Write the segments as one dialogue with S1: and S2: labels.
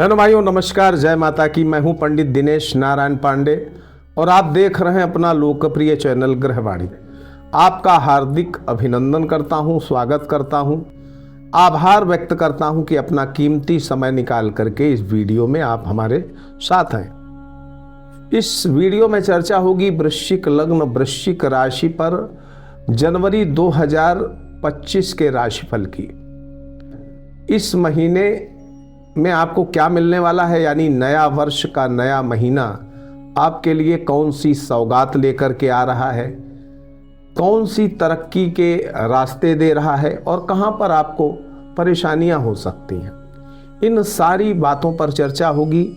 S1: बहनों भाइयों नमस्कार, जय माता की। मैं हूं पंडित दिनेश नारायण पांडे और आप देख रहे हैं अपना लोकप्रिय चैनल ग्रहवाणी। आपका हार्दिक अभिनंदन करता हूं, स्वागत करता हूं, आभार व्यक्त करता हूं कि अपना कीमती समय निकाल करके इस वीडियो में आप हमारे साथ हैं। इस वीडियो में चर्चा होगी वृश्चिक लग्न वृश्चिक राशि पर जनवरी 2025 के राशिफल की। इस महीने में आपको क्या मिलने वाला है, यानी नया वर्ष का नया महीना आपके लिए कौन सी सौगात लेकर के आ रहा है, कौन सी तरक्की के रास्ते दे रहा है और कहां पर आपको परेशानियां हो सकती हैं, इन सारी बातों पर चर्चा होगी।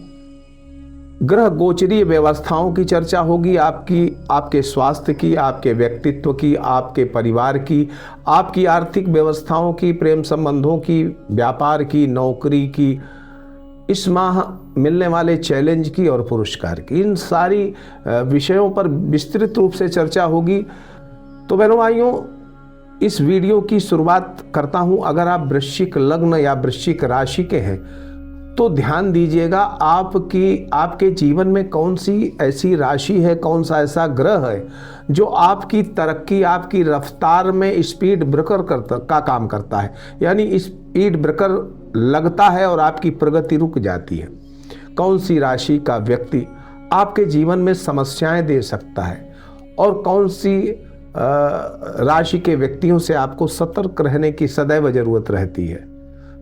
S1: ग्रह गोचरीय व्यवस्थाओं की चर्चा होगी, आपके स्वास्थ्य की, आपके व्यक्तित्व की, आपके परिवार की, आपकी आर्थिक व्यवस्थाओं की, प्रेम संबंधों की, व्यापार की, नौकरी की, इस माह मिलने वाले चैलेंज की और पुरस्कार की। इन सारी विषयों पर विस्तृत रूप से चर्चा होगी। तो बहनों भाइयों, इस वीडियो की शुरुआत करता हूं। अगर आप वृश्चिक लग्न या वृश्चिक राशि के हैं तो ध्यान दीजिएगा, आपके जीवन में कौन सी ऐसी राशि है, कौन सा ऐसा ग्रह है जो आपकी तरक्की, आपकी रफ्तार में स्पीड ब्रेकर का काम करता है, यानी स्पीड ब्रेकर लगता है और आपकी प्रगति रुक जाती है। कौन सी राशि का व्यक्ति आपके जीवन में समस्याएं दे सकता है और कौन सी राशि के व्यक्तियों से आपको सतर्क रहने की सदैव जरूरत रहती है।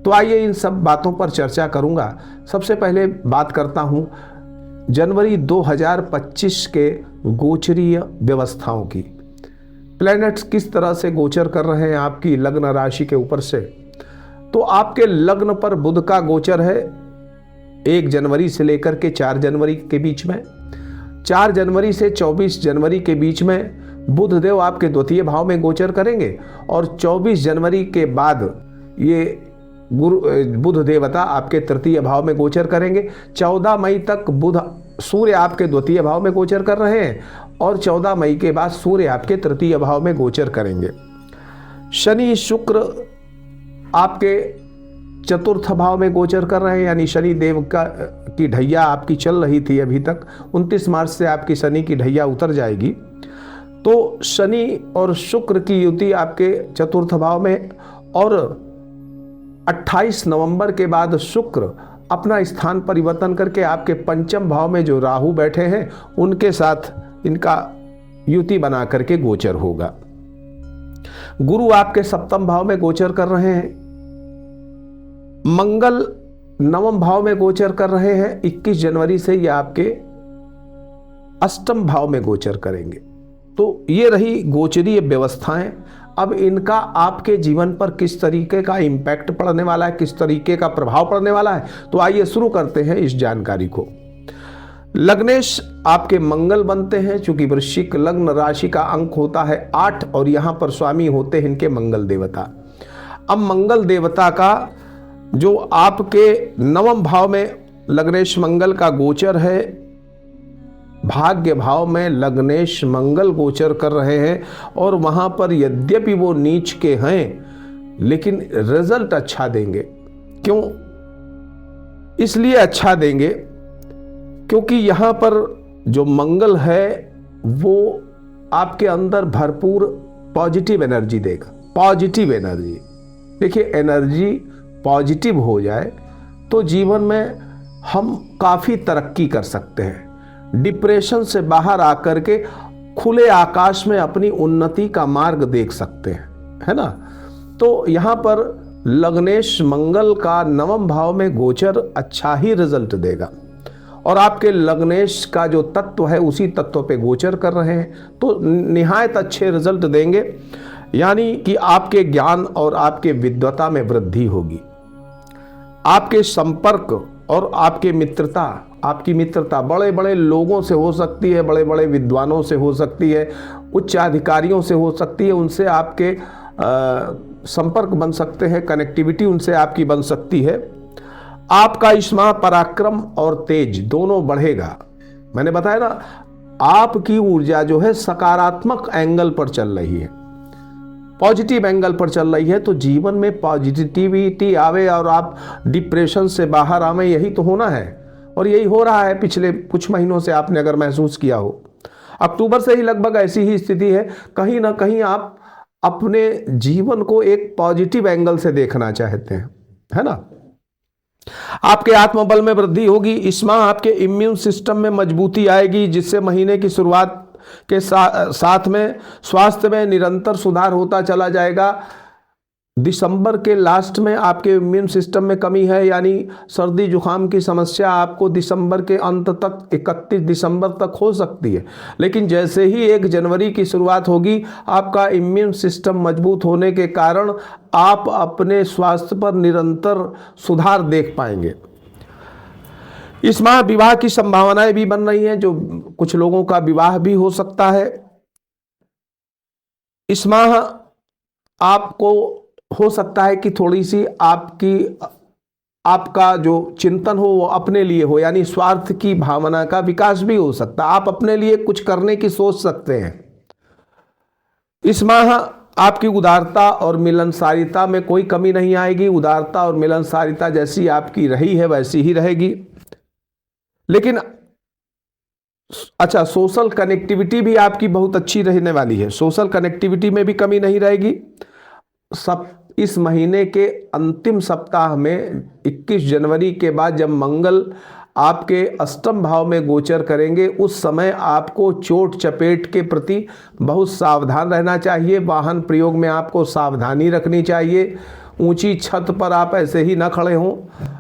S1: तो आइए इन सब बातों पर चर्चा करूंगा। सबसे पहले बात करता हूं जनवरी 2025 के गोचरीय व्यवस्थाओं की। प्लैनेट्स किस तरह से गोचर कर रहे हैं आपकी लग्न राशि के ऊपर से। तो आपके लग्न पर बुध का गोचर है 1 जनवरी से लेकर के 4 जनवरी के बीच में। 4 जनवरी से 24 जनवरी के बीच में बुध देव आपके द्वितीय भाव में गोचर करेंगे और 24 जनवरी के बाद ये बुध देवता आपके तृतीय भाव में गोचर करेंगे। 14 मई तक सूर्य आपके द्वितीय भाव में गोचर कर रहे हैं और 14 मई के बाद सूर्य आपके तृतीय भाव में गोचर करेंगे। शनि शुक्र आपके चतुर्थ भाव में गोचर कर रहे हैं, यानी शनि देव की ढैया आपकी चल रही थी अभी तक। 29 मार्च से आपकी शनि की ढैया उतर जाएगी। तो शनि और शुक्र की युति आपके चतुर्थ भाव में, और 28 नवंबर के बाद शुक्र अपना स्थान परिवर्तन करके आपके पंचम भाव में जो राहु बैठे हैं उनके साथ इनका युति बना करके गोचर होगा। गुरु आपके सप्तम भाव में गोचर कर रहे हैं। मंगल नवम भाव में गोचर कर रहे हैं। 21 जनवरी से ये आपके अष्टम भाव में गोचर करेंगे। तो ये रही गोचरीय व्यवस्थाएं। अब इनका आपके जीवन पर किस तरीके का इम्पैक्ट पड़ने वाला है, किस तरीके का प्रभाव पड़ने वाला है, तो आइए शुरू करते हैं इस जानकारी को। लग्नेश आपके मंगल बनते हैं, चूंकि वृश्चिक लग्न राशि का अंक होता है 8 और यहां पर स्वामी होते हैं इनके मंगल देवता। अब मंगल देवता का जो आपके नवम भाव में लग्नेश मंगल का गोचर है, भाग्य भाव में लग्नेश मंगल गोचर कर रहे हैं और वहां पर यद्यपि वो नीच के हैं लेकिन रिजल्ट अच्छा देंगे। क्यों? इसलिए अच्छा देंगे क्योंकि यहां पर जो मंगल है वो आपके अंदर भरपूर पॉजिटिव एनर्जी देगा। पॉजिटिव एनर्जी, देखिए, एनर्जी पॉजिटिव हो जाए तो जीवन में हम काफी तरक्की कर सकते हैं। डिप्रेशन से बाहर आकर के खुले आकाश में अपनी उन्नति का मार्ग देख सकते हैं, है ना। तो यहां पर लग्नेश मंगल का नवम भाव में गोचर अच्छा ही रिजल्ट देगा और आपके लग्नेश का जो तत्व है उसी तत्व पे गोचर कर रहे हैं, तो निहायत अच्छे रिजल्ट देंगे। यानी कि आपके ज्ञान और आपके विद्वता में वृद्धि होगी। आपके संपर्क और आपकी मित्रता बड़े बड़े लोगों से हो सकती है, बड़े बड़े विद्वानों से हो सकती है, उच्च अधिकारियों से हो सकती है। उनसे आपके संपर्क बन सकते हैं, कनेक्टिविटी उनसे आपकी बन सकती है। आपका इस माह पराक्रम और तेज दोनों बढ़ेगा। मैंने बताया ना, आपकी ऊर्जा जो है सकारात्मक एंगल पर चल रही है। पॉजिटिव एंगल पर चल रही है, तो जीवन में पॉजिटिविटी आवे और आप डिप्रेशन से बाहर आवे, यही तो होना है। और यही हो रहा है पिछले कुछ महीनों से, आपने अगर महसूस किया हो। अक्टूबर से ही लगभग ऐसी ही स्थिति है। कहीं ना कहीं आप अपने जीवन को एक पॉजिटिव एंगल से देखना चाहते हैं, है ना। आपके आत्मबल में वृद्धि होगी। इस माह आपके इम्यून सिस्टम में मजबूती आएगी, जिससे महीने की शुरुआत के साथ में स्वास्थ्य में निरंतर सुधार होता चला जाएगा। दिसंबर के लास्ट में आपके इम्यून सिस्टम में कमी है, यानी सर्दी जुकाम की समस्या आपको दिसंबर के अंत तक 31 दिसंबर तक हो सकती है। लेकिन जैसे ही 1 जनवरी की शुरुआत होगी, आपका इम्यून सिस्टम मजबूत होने के कारण आप अपने स्वास्थ्य पर निरंतर सुधार देख पाएंगे। इस माह विवाह की संभावनाएं भी बन रही हैं, जो कुछ लोगों का विवाह भी हो सकता है। इस माह आपको हो सकता है कि थोड़ी सी आपका जो चिंतन हो वो अपने लिए हो, यानी स्वार्थ की भावना का विकास भी हो सकता है। आप अपने लिए कुछ करने की सोच सकते हैं। इस माह आपकी उदारता और मिलनसारिता में कोई कमी नहीं आएगी। उदारता और मिलनसारिता जैसी आपकी रही है वैसी ही रहेगी। लेकिन अच्छा, सोशल कनेक्टिविटी भी आपकी बहुत अच्छी रहने वाली है। सोशल कनेक्टिविटी में भी कमी नहीं रहेगी। इस महीने के अंतिम सप्ताह में 21 जनवरी के बाद जब मंगल आपके अष्टम भाव में गोचर करेंगे, उस समय आपको चोट चपेट के प्रति बहुत सावधान रहना चाहिए। वाहन प्रयोग में आपको सावधानी रखनी चाहिए। ऊंची छत पर आप ऐसे ही ना खड़े हों,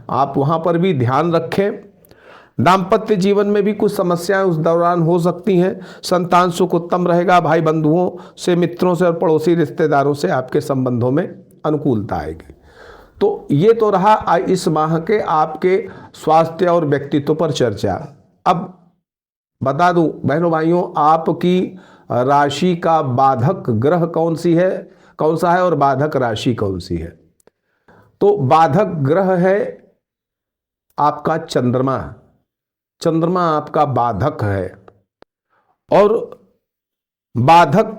S1: आप वहां पर भी ध्यान रखें। दाम्पत्य जीवन में भी कुछ समस्याएं उस दौरान हो सकती हैं। संतान सुख उत्तम रहेगा। भाई बंधुओं से, मित्रों से और पड़ोसी रिश्तेदारों से आपके संबंधों में अनुकूलता आएगी। तो ये तो रहा इस माह के आपके स्वास्थ्य और व्यक्तित्व पर चर्चा। अब बता दूं बहनों भाइयों, आपकी राशि का बाधक ग्रह कौन सा है और बाधक राशि कौन सी है। तो बाधक ग्रह है आपका चंद्रमा। चंद्रमा आपका बाधक है। और बाधक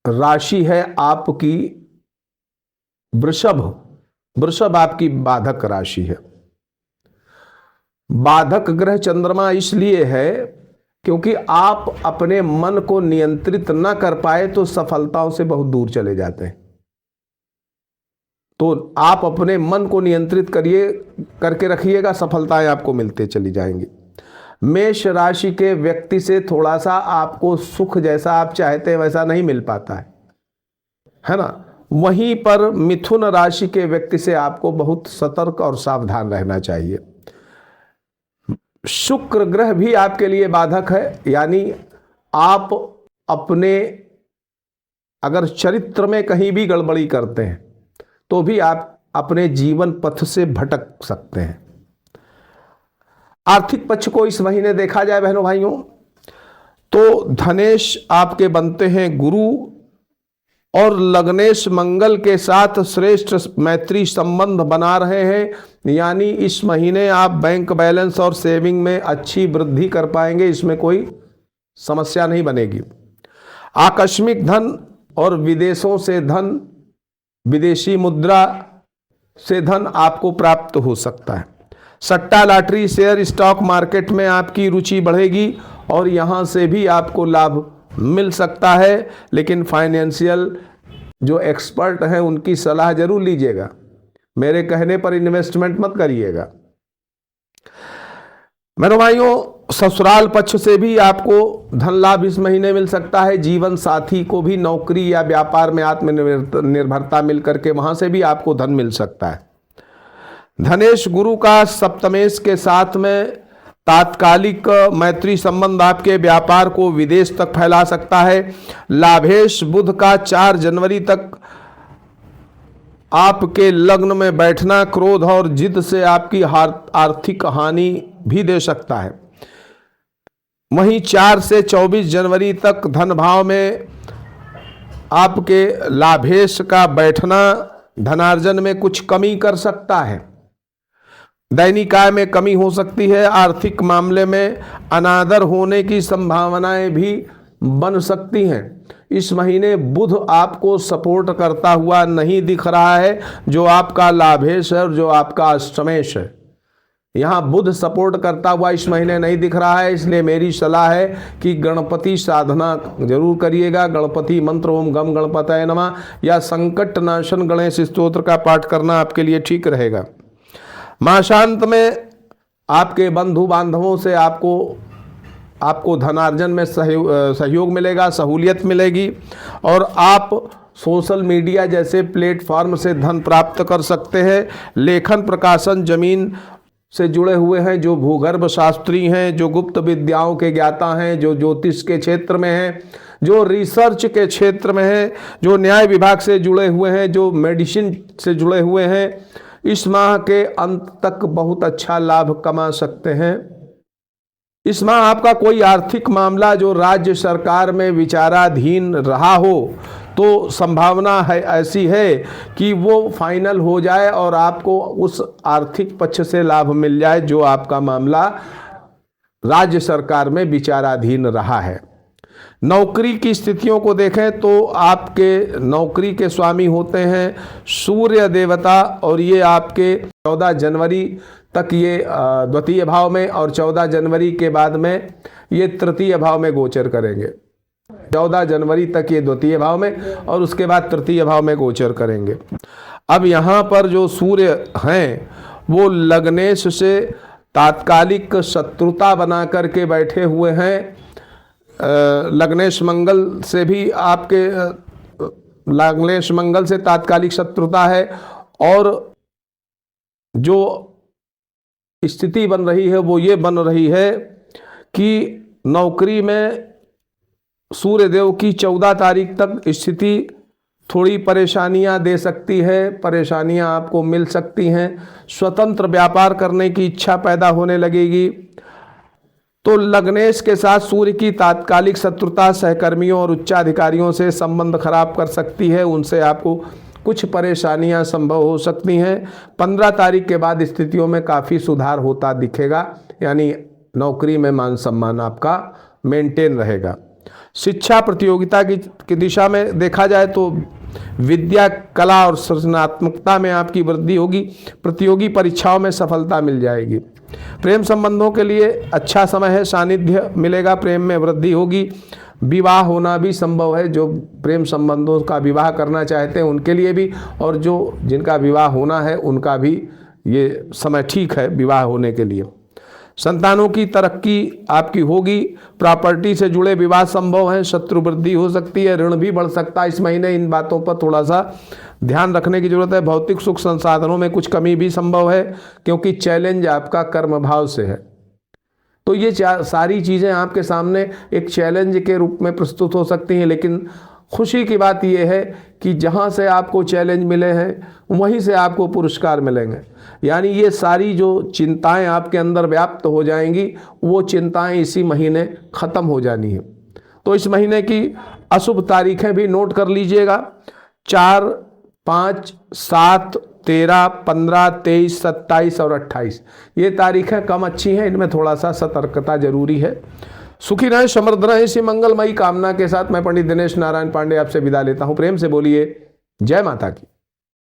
S1: राशि है आपकी वृषभ। वृषभ आपकी बाधक राशि है। बाधक ग्रह चंद्रमा इसलिए है क्योंकि आप अपने मन को नियंत्रित न कर पाए तो सफलताओं से बहुत दूर चले जाते हैं। तो आप अपने मन को नियंत्रित करके रखिएगा, सफलताएं आपको मिलते चली जाएंगी। मेष राशि के व्यक्ति से थोड़ा सा आपको सुख जैसा आप चाहते हैं वैसा नहीं मिल पाता है ना। वहीं पर मिथुन राशि के व्यक्ति से आपको बहुत सतर्क और सावधान रहना चाहिए। शुक्र ग्रह भी आपके लिए बाधक है, यानी आप अपने अगर चरित्र में कहीं भी गड़बड़ी करते हैं तो भी आप अपने जीवन पथ से भटक सकते हैं। आर्थिक पक्ष को इस महीने देखा जाए बहनों भाइयों, तो धनेश आपके बनते हैं गुरु और लग्नेश मंगल के साथ श्रेष्ठ मैत्री संबंध बना रहे हैं। यानी इस महीने आप बैंक बैलेंस और सेविंग में अच्छी वृद्धि कर पाएंगे, इसमें कोई समस्या नहीं बनेगी। आकस्मिक धन और विदेशों से धन, विदेशी मुद्रा से धन आपको प्राप्त हो सकता है। सट्टा लॉटरी शेयर स्टॉक मार्केट में आपकी रुचि बढ़ेगी और यहां से भी आपको लाभ मिल सकता है। लेकिन फाइनेंशियल जो एक्सपर्ट हैं उनकी सलाह जरूर लीजिएगा, मेरे कहने पर इन्वेस्टमेंट मत करिएगा। मेरे भाइयों, ससुराल पक्ष से भी आपको धन लाभ इस महीने मिल सकता है। जीवन साथी को भी नौकरी या व्यापार में आत्मनिर्भरता मिल करके वहां से भी आपको धन मिल सकता है। धनेश गुरु का सप्तमेश के साथ में तात्कालिक मैत्री संबंध आपके व्यापार को विदेश तक फैला सकता है। लाभेश बुध का 4 जनवरी तक आपके लग्न में बैठना क्रोध और जिद से आपकी आर्थिक हानि भी दे सकता है। वहीं 4 से 24 जनवरी तक धन भाव में आपके लाभेश का बैठना धनार्जन में कुछ कमी कर सकता है। दैनिक आय में कमी हो सकती है। आर्थिक मामले में अनादर होने की संभावनाएं भी बन सकती हैं। इस महीने बुध आपको सपोर्ट करता हुआ नहीं दिख रहा है, जो आपका लाभेश है और जो आपका अष्टमेश है। यहाँ बुध सपोर्ट करता हुआ इस महीने नहीं दिख रहा है, इसलिए मेरी सलाह है कि गणपति साधना जरूर करिएगा। गणपति मंत्र ओम गम गणपतये नमः या संकट नाशन गणेश स्तोत्र का पाठ करना आपके लिए ठीक रहेगा। मासांत में आपके बंधु बांधवों से आपको धनार्जन में सहयोग मिलेगा, सहूलियत मिलेगी और आप सोशल मीडिया जैसे प्लेटफॉर्म से धन प्राप्त कर सकते हैं। लेखन प्रकाशन जमीन से जुड़े हुए हैं, जो भूगर्भ शास्त्री हैं, जो गुप्त विद्याओं के ज्ञाता हैं, जो ज्योतिष के क्षेत्र में हैं, जो रिसर्च के क्षेत्र में हैं, जो न्याय विभाग से जुड़े हुए हैं, जो मेडिसिन से जुड़े हुए हैं, इस माह के अंत तक बहुत अच्छा लाभ कमा सकते हैं। इस माह आपका कोई आर्थिक मामला जो राज्य सरकार में विचाराधीन रहा हो तो संभावना है ऐसी है कि वो फाइनल हो जाए और आपको उस आर्थिक पक्ष से लाभ मिल जाए जो आपका मामला राज्य सरकार में विचाराधीन रहा है। नौकरी की स्थितियों को देखें तो आपके नौकरी के स्वामी होते हैं सूर्य देवता और ये आपके 14 जनवरी तक ये द्वितीय भाव में और 14 जनवरी के बाद में ये तृतीय भाव में गोचर करेंगे। 14 जनवरी तक ये द्वितीय भाव में और उसके बाद तृतीय भाव में गोचर करेंगे। अब यहाँ पर जो सूर्य हैं वो लग्नेश से तात्कालिक शत्रुता बना करके बैठे हुए हैं। लग्नेश मंगल से भी आपके लग्नेश मंगल से तात्कालिक शत्रुता है और जो स्थिति बन रही है वो ये बन रही है कि नौकरी में सूर्यदेव की 14 तारीख तक स्थिति थोड़ी परेशानियां दे सकती है, परेशानियां आपको मिल सकती हैं। स्वतंत्र व्यापार करने की इच्छा पैदा होने लगेगी। तो लग्नेश के साथ सूर्य की तात्कालिक शत्रुता सहकर्मियों और उच्चाधिकारियों से संबंध खराब कर सकती है, उनसे आपको कुछ परेशानियां संभव हो सकती हैं। 15 तारीख के बाद स्थितियों में काफ़ी सुधार होता दिखेगा, यानी नौकरी में मान सम्मान आपका मेंटेन रहेगा। शिक्षा प्रतियोगिता की दिशा में देखा जाए तो विद्या कला और सृजनात्मकता में आपकी वृद्धि होगी। प्रतियोगी परीक्षाओं में सफलता मिल जाएगी। प्रेम संबंधों के लिए अच्छा समय है, सानिध्य मिलेगा, प्रेम में वृद्धि होगी। विवाह होना भी संभव है, जो प्रेम संबंधों का विवाह करना चाहते हैं उनके लिए भी और जो जिनका विवाह होना है उनका भी ये समय ठीक है विवाह होने के लिए। संतानों की तरक्की आपकी होगी। प्रॉपर्टी से जुड़े विवाद संभव हैं, शत्रु वृद्धि हो सकती है, ऋण भी बढ़ सकता है इस महीने। इन बातों पर थोड़ा सा ध्यान रखने की जरूरत है। भौतिक सुख संसाधनों में कुछ कमी भी संभव है क्योंकि चैलेंज आपका कर्म भाव से है। तो ये सारी चीज़ें आपके सामने एक चैलेंज के रूप में प्रस्तुत हो सकती हैं, लेकिन खुशी की बात यह है कि जहाँ से आपको चैलेंज मिले हैं वहीं से आपको पुरस्कार मिलेंगे। यानी ये सारी जो चिंताएं आपके अंदर व्याप्त हो जाएंगी वो चिंताएं इसी महीने ख़त्म हो जानी है। तो इस महीने की अशुभ तारीखें भी नोट कर लीजिएगा। 4, 5, 7, 13, 15, 23, 27 और 28 ये तारीखें कम अच्छी हैं, इनमें थोड़ा सा सतर्कता जरूरी है। सुखी रहें, समृद्ध रहें, इसी मंगलमयी कामना के साथ मैं पंडित दिनेश नारायण पांडे आपसे विदा लेता हूं। प्रेम से बोलिए जय माता की।